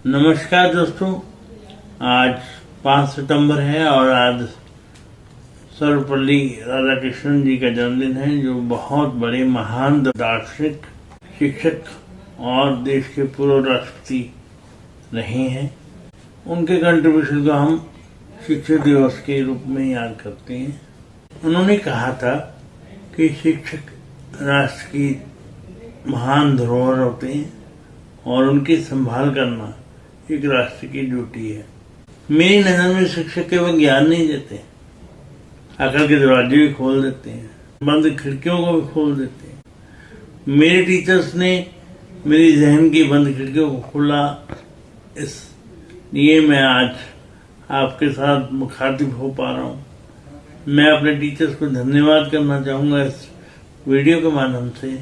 नमस्कार दोस्तों, आज 5 सितंबर है और आज सर्वपल्ली राधाकृष्णन जी का जन्मदिन है, जो बहुत बड़े महान दार्शनिक, शिक्षक और देश के पूर्व राष्ट्रपति रहे हैं। उनके कंट्रीब्यूशन को हम शिक्षक दिवस के रूप में याद करते हैं। उन्होंने कहा था कि शिक्षक राष्ट्र की महान धरोहर होते हैं और उनकी संभाल करना एक राष्ट्र की ड्यूटी है। मेरी नजर में शिक्षक केवल ज्ञान नहीं देते, अकल के दरवाजे भी खोल देते हैं, बंद खिड़कियों को भी खोल देते हैं। मेरे टीचर्स ने मेरी जहन की बंद खिड़कियों को खोला, इसलिए मैं आज आपके साथ मुखातिब हो पा रहा हूँ। मैं अपने टीचर्स को धन्यवाद करना चाहूँगा इस वीडियो के माध्यम से।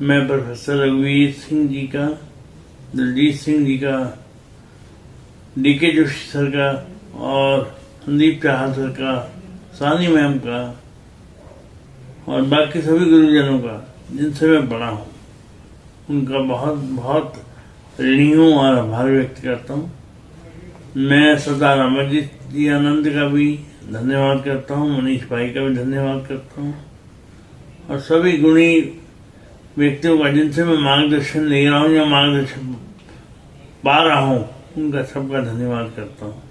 मैं प्रोफेसर रघुवीर सिंह जी का, दिलजीत सिंह जी का, डीके जोशी सर का और संदीप चाहल सर का, सानी मैम का और बाकी सभी गुरुजनों का जिनसे मैं पढ़ा हूँ, उनका बहुत बहुत ऋणी हूँ और आभार व्यक्त करता हूँ। मैं सरदार अमरजीत जी आनंद का भी धन्यवाद करता हूँ, मनीष भाई का भी धन्यवाद करता हूँ और सभी गुणी व्यक्तियों का जिनसे मैं मार्गदर्शन ले रहा हूँ या मार्गदर्शन पा रहा हूँ, उनका सबका धन्यवाद करता हूँ।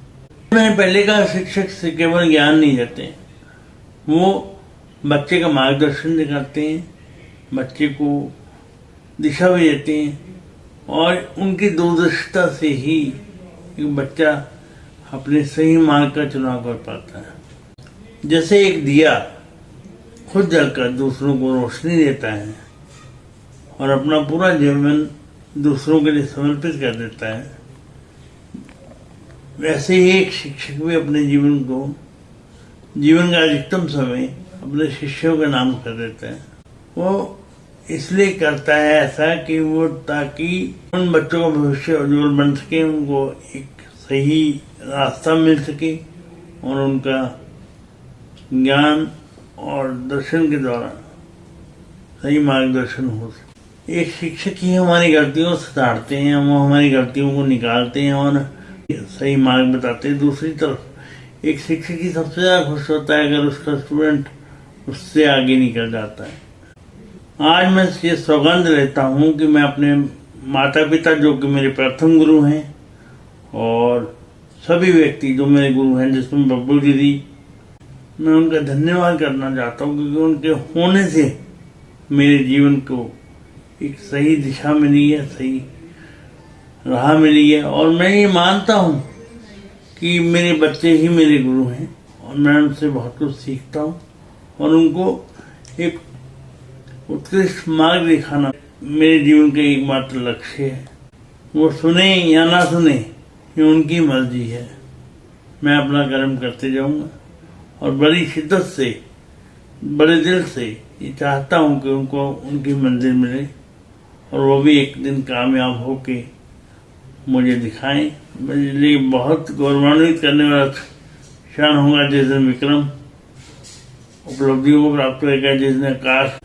मैंने पहले कहा, शिक्षक से केवल ज्ञान नहीं देते, वो बच्चे का मार्गदर्शन दिखाते हैं, बच्चे को दिशा भी देते हैं और उनकी दूरदर्शिता से ही एक बच्चा अपने सही मार्ग का चुनाव कर पाता है। जैसे एक दिया खुद जलकर दूसरों को रोशनी देता है और अपना पूरा जीवन दूसरों के लिए समर्पित कर देता है, वैसे ही एक शिक्षक भी अपने जीवन का अधिकतम समय अपने शिष्यों के नाम कर देता है। वो इसलिए करता है ऐसा कि वो ताकि उन बच्चों का भविष्य उज्जवल बन सके, उनको एक सही रास्ता मिल सके और उनका ज्ञान और दर्शन के द्वारा सही मार्गदर्शन हो सके। एक शिक्षक ही हमारी गलतियों को सुधारते हैं, वो हमारी गलतियों को निकालते हैं और सही मार्ग बताते हैं। दूसरी तरफ एक शिक्षक ही सबसे ज्यादा खुश होता है अगर उसका स्टूडेंट उससे आगे निकल जाता है। आज मैं ये सौगंध लेता हूँ कि मैं अपने माता पिता, जो कि मेरे प्रथम गुरु हैं, और सभी व्यक्ति जो मेरे गुरु हैं, जिसमें बब्बू दीदी, मैं उनका धन्यवाद करना चाहता हूँ क्योंकि उनके होने से मेरे जीवन को एक सही दिशा मिली है, सही राह मिली है। और मैं ये मानता हूँ कि मेरे बच्चे ही मेरे गुरु हैं और मैं उनसे बहुत कुछ सीखता हूँ और उनको एक उत्कृष्ट मार्ग दिखाना मेरे जीवन का एकमात्र लक्ष्य है। वो सुने या ना सुने, ये उनकी मर्जी है। मैं अपना कर्म करते जाऊंगा और बड़ी शिद्दत से, बड़े दिल से ये चाहता हूँ कि उनको उनकी मंजिल मिले और वो भी एक दिन कामयाब होके मुझे दिखाएं। मेरे लिए बहुत गौरवान्वित करने वाला क्षण होगा जिस दिन विक्रम उपलब्धियों को प्राप्त करेगा, जिस दिन आकाश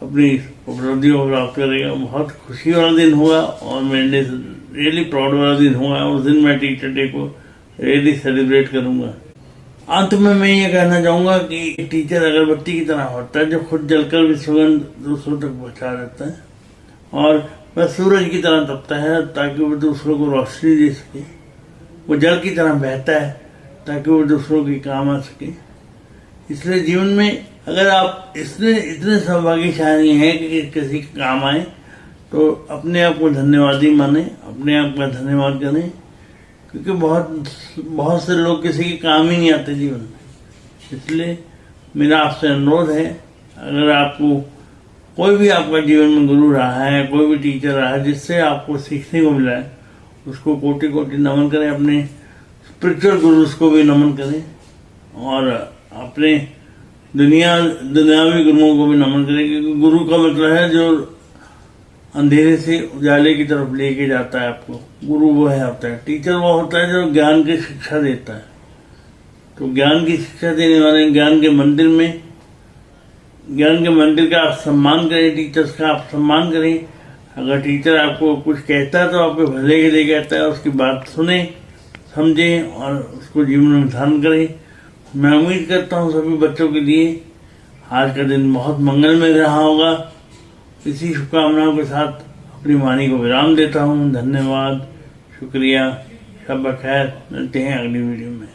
अपनी उपलब्धियों को प्राप्त करेगा। बहुत खुशी वाला दिन होगा और मेरे लिए रियली प्राउड वाला दिन होगा। उस दिन मैं टीचर डे को रियली सेलिब्रेट करूंगा। अंत में मैं ये कहना चाहूंगा कि टीचर अगरबत्ती की तरह होता है जो खुद जलकर भी सुगंध दूसरों तक पहुंचा देता है, और वह सूरज की तरह तपता है ताकि वो दूसरों को रोशनी दे सके। वो जल की तरह बहता है ताकि वो दूसरों के काम आ सके। इसलिए जीवन में अगर आप इतने सौभाग्यशाली हैं कि किसी के काम आए, तो अपने आप को धन्यवादी माने, अपने आप का धन्यवाद करें, क्योंकि बहुत से लोग किसी के काम ही नहीं आते जीवन में। इसलिए मेरा आपसे अनुरोध है, अगर आपको कोई भी आपका जीवन में गुरु रहा है, कोई भी टीचर रहा है जिससे आपको सीखने को मिला है, उसको कोटि कोटि नमन करें। अपने स्पिरिचुअल गुरुज को भी नमन करें और अपने दुनियावी गुरुओं को भी नमन करें, क्योंकि गुरु का मतलब है जो अंधेरे से उजाले की तरफ लेके जाता है आपको। गुरु वो है होता है। टीचर वो होता है जो ज्ञान की शिक्षा देता है। तो ज्ञान की शिक्षा देने वाले ज्ञान के मंदिर का आप सम्मान करें, टीचर्स का आप सम्मान करें, अगर टीचर आपको कुछ कहता है तो आपके भले के लिए कहता है, उसकी बात सुने, समझें और उसको जीवन में धारण करें। मैं उम्मीद करता हूँ सभी बच्चों के लिए आज का दिन बहुत मंगलमय रहा होगा। इसी शुभकामनाओं के साथ अपनी वाणी को विराम देता हूँ। धन्यवाद, शुक्रिया, शब खैर। मिलते हैं अगली वीडियो में।